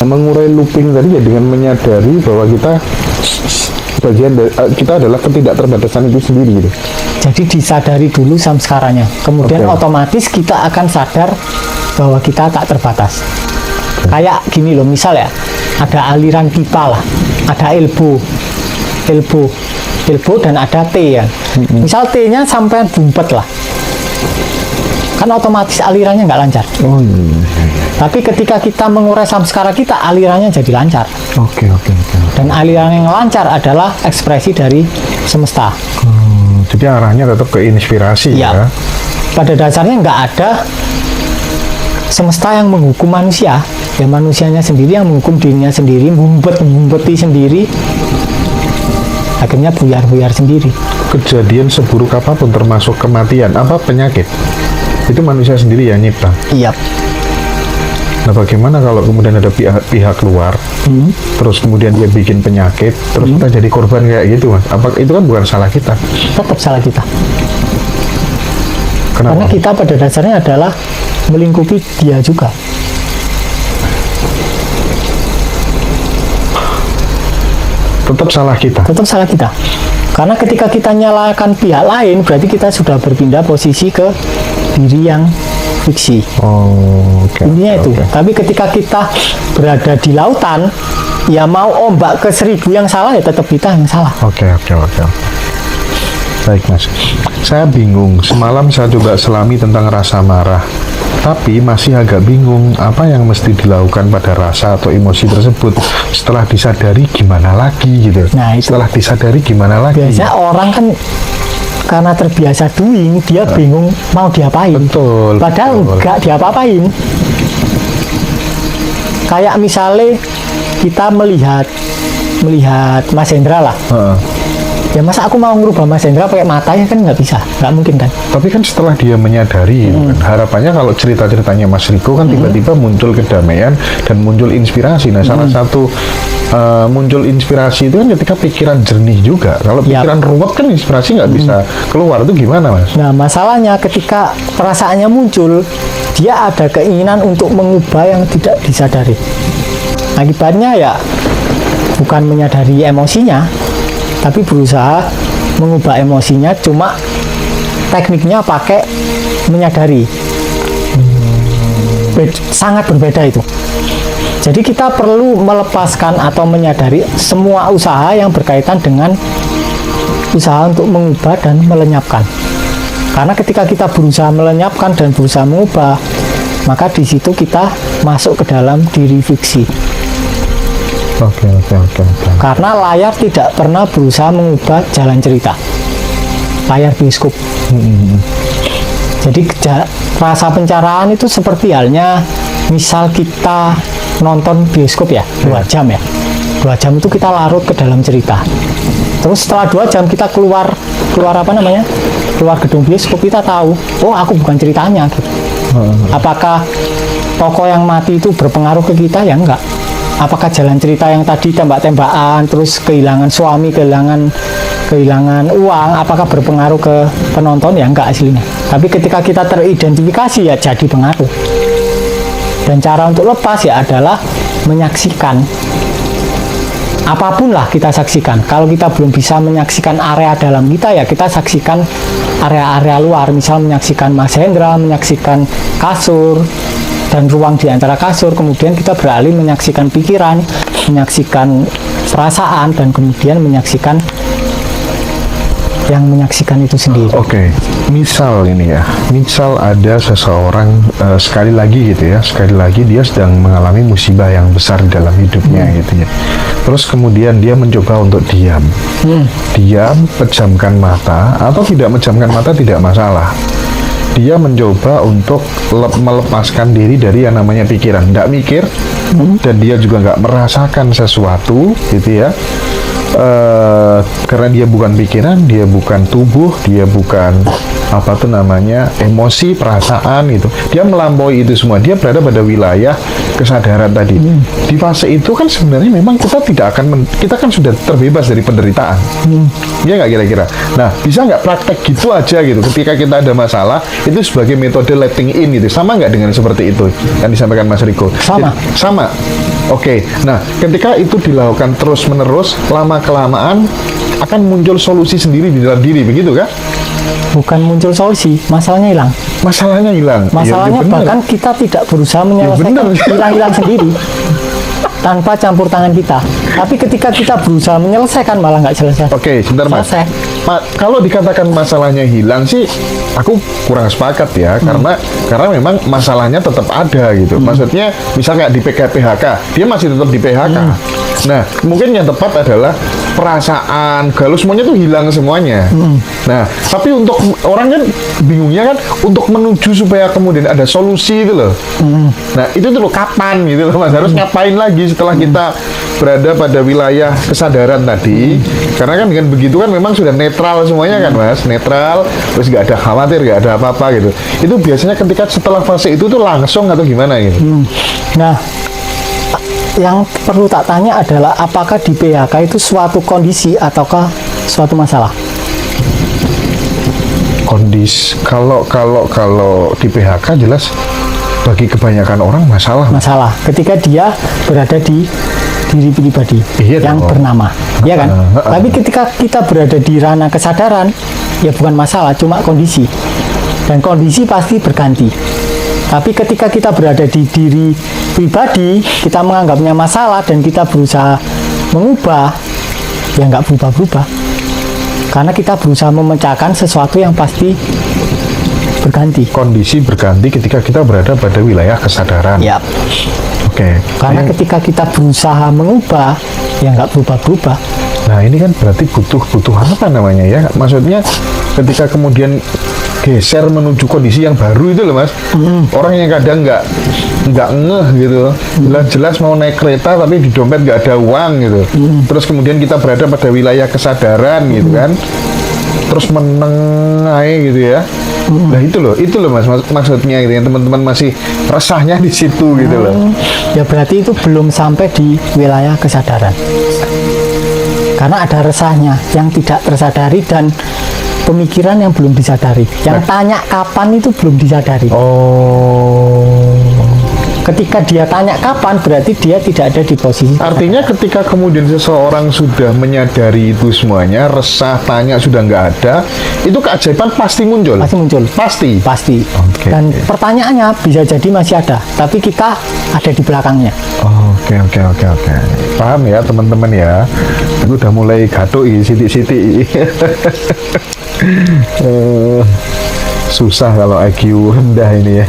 mengurai looping tadi ya dengan menyadari bahwa kita bagian dari, kita adalah ketidakterbatasan itu sendiri gitu. Jadi disadari dulu samskaranya, kemudian otomatis kita akan sadar bahwa kita tak terbatas. Kayak gini loh, misal ya, ada aliran pipa lah, ada elbow dan ada T ya. Misal T-nya sampai bumpet lah, kan otomatis alirannya nggak lancar. Tapi ketika kita mengurai samskara kita, alirannya jadi lancar. Oke. Dan aliran yang lancar adalah ekspresi dari semesta. Jadi arahnya tetap ke inspirasi ya. Pada dasarnya nggak ada semesta yang menghukum manusia. Ya manusianya sendiri yang menghukum dirinya sendiri, ngumpeti sendiri, akhirnya buyar sendiri. Kejadian seburuk apapun termasuk kematian, apa penyakit, itu manusia sendiri yang nyipta. Iya. Nah bagaimana kalau kemudian ada pihak luar, terus kemudian dia bikin penyakit, terus kita jadi korban kayak gitu mas? Apa itu kan bukan salah kita? Tetap salah kita. Kenapa? Karena kita pada dasarnya adalah melingkupi dia juga. Tetap salah kita. Tetap salah kita. Karena ketika kita nyalakan pihak lain, berarti kita sudah berpindah posisi ke diri yang fiksi. Intinya itu. Tapi ketika kita berada di lautan, ya mau ombak ke 1000 yang salah, ya tetap kita yang salah. Oke. Baik mas, saya bingung. Semalam saya coba selami tentang rasa marah, tapi masih agak bingung apa yang mesti dilakukan pada rasa atau emosi tersebut. Setelah disadari gimana lagi gitu. Nah, itu. Setelah disadari gimana lagi. Biasanya orang kan karena terbiasa doing, dia bingung mau diapain. Betul. Padahal nggak diapa-apain. Kayak misalnya kita melihat Mas Hendra lah. Ya masa aku mau ngerubah Mas Hendra pakai matanya, kan nggak bisa, nggak mungkin kan. Tapi kan setelah dia menyadari, kan, harapannya kalau cerita-ceritanya Mas Riko kan tiba-tiba muncul kedamaian dan muncul inspirasi. Nah salah satu muncul inspirasi itu kan ketika pikiran jernih juga. Kalau pikiran ruwet kan inspirasi nggak bisa keluar. Itu gimana mas? Nah masalahnya ketika perasaannya muncul, dia ada keinginan untuk mengubah yang tidak disadari. Akibatnya ya bukan menyadari emosinya, tapi berusaha mengubah emosinya, cuma tekniknya pakai menyadari. Sangat berbeda itu. Jadi kita perlu melepaskan atau menyadari semua usaha yang berkaitan dengan usaha untuk mengubah dan melenyapkan. Karena ketika kita berusaha melenyapkan dan berusaha mengubah, maka di situ kita masuk ke dalam diri fiksi. Oke. Karena layar tidak pernah berusaha mengubah jalan cerita. Layar bioskop. Jadi rasa pencerahan itu seperti halnya misal kita nonton bioskop ya 2 jam ya. 2 jam itu kita larut ke dalam cerita. Terus setelah 2 jam kita keluar gedung bioskop, kita tahu, oh aku bukan ceritanya gitu. Apakah tokoh yang mati itu berpengaruh ke kita? Ya enggak. Apakah jalan cerita yang tadi tembak-tembakan, terus kehilangan suami, kehilangan uang, apakah berpengaruh ke penonton? Ya enggak aslinya. Tapi ketika kita teridentifikasi, ya jadi pengaruh. Dan cara untuk lepas ya adalah menyaksikan. Apapun lah kita saksikan. Kalau kita belum bisa menyaksikan area dalam kita, ya kita saksikan area-area luar. Misal menyaksikan Mas Hendra, menyaksikan kasur dan ruang di antara kasur. Kemudian kita beralih menyaksikan pikiran, menyaksikan perasaan, dan kemudian menyaksikan yang menyaksikan itu sendiri. Oke. Misal ini ya, misal ada seseorang sekali lagi dia sedang mengalami musibah yang besar di dalam hidupnya gitu ya. Terus kemudian dia mencoba untuk diam, pejamkan mata, atau tidak menjamkan mata tidak masalah. Dia mencoba untuk melepaskan diri dari yang namanya pikiran, tidak mikir, dan dia juga nggak merasakan sesuatu gitu ya. Karena dia bukan pikiran, dia bukan tubuh, dia bukan emosi, perasaan gitu. Dia melampaui itu semua. Dia berada pada wilayah kesadaran tadi. Di fase itu kan sebenarnya memang kita tidak akan kita kan sudah terbebas dari penderitaan. Iya nggak kira-kira? Nah, bisa nggak praktek gitu aja gitu ketika kita ada masalah itu sebagai metode letting in gitu. Sama nggak dengan seperti itu yang disampaikan Mas Riko? Sama. Sama. Oke. Nah, ketika itu dilakukan terus-menerus, lama-kelamaan akan muncul solusi sendiri di dalam diri, begitu kan? Bukan muncul solusi, masalahnya hilang. Masalahnya hilang. Masalahnya bener. bahkan kita tidak berusaha menyelesaikan, bener. hilang-hilang sendiri tanpa campur tangan kita. Tapi ketika kita berusaha menyelesaikan malah nggak selesai. Oke, sebentar Mas. Selesai. Kalau dikatakan masalahnya hilang sih, aku kurang sepakat ya, karena memang masalahnya tetap ada gitu. Maksudnya, misal kayak di PHK, dia masih tetap di PHK. Nah, mungkin yang tepat adalah perasaan, galau semuanya tuh hilang semuanya. Nah, tapi untuk orang kan bingungnya kan untuk menuju supaya kemudian ada solusi itu loh. Nah, itu tuh loh kapan gitu loh Mas, harus ngapain lagi setelah kita berada pada wilayah kesadaran tadi. Karena kan dengan begitu kan memang sudah netral semuanya kan Mas, netral, terus nggak ada khawatir, nggak ada apa-apa gitu. Itu biasanya ketika setelah fase itu tuh langsung atau gimana gitu. Nah, yang perlu tak tanya adalah apakah di PHK itu suatu kondisi ataukah suatu masalah? Kalau di PHK jelas bagi kebanyakan orang masalah. Masalah ketika dia berada di diri pribadi Iya yang dong. bernama, ya kan? Tapi ketika kita berada di ranah kesadaran, ya bukan masalah, cuma kondisi. Dan kondisi pasti berganti. Tapi ketika kita berada di diri pribadi, kita menganggapnya masalah dan kita berusaha mengubah, ya nggak berubah-berubah. Karena kita berusaha memecahkan sesuatu yang pasti berganti. Kondisi berganti ketika kita berada pada wilayah kesadaran. Ya. Oke. Karena ketika kita berusaha mengubah, ya nggak berubah-berubah. Nah, ini kan berarti butuh apa namanya ya? Maksudnya ketika kemudian geser menuju kondisi yang baru itu loh Mas. Orang yang kadang nggak ngeh gitu. Jelas-jelas mau naik kereta tapi di dompet nggak ada uang gitu. Terus kemudian kita berada pada wilayah kesadaran gitu kan. Terus menengai gitu ya. Nah itu loh Mas, maksudnya gitu yang teman-teman masih resahnya di situ gitu loh. Ya berarti itu belum sampai di wilayah kesadaran. Karena ada resahnya yang tidak tersadari dan pemikiran yang belum disadari. Yang tanya kapan itu belum disadari. Oh. Ketika dia tanya kapan, berarti dia tidak ada di posisi. Artinya ketika kemudian seseorang sudah menyadari itu semuanya, resah, tanya sudah nggak ada, itu keajaiban pasti muncul. Pasti muncul. Pasti. Pasti. Oke. Dan pertanyaannya bisa jadi masih ada, tapi kita ada di belakangnya. Oke. Paham ya teman-teman ya. Aku udah mulai gaduh siti-siti. Susah kalau IQ rendah ini ya.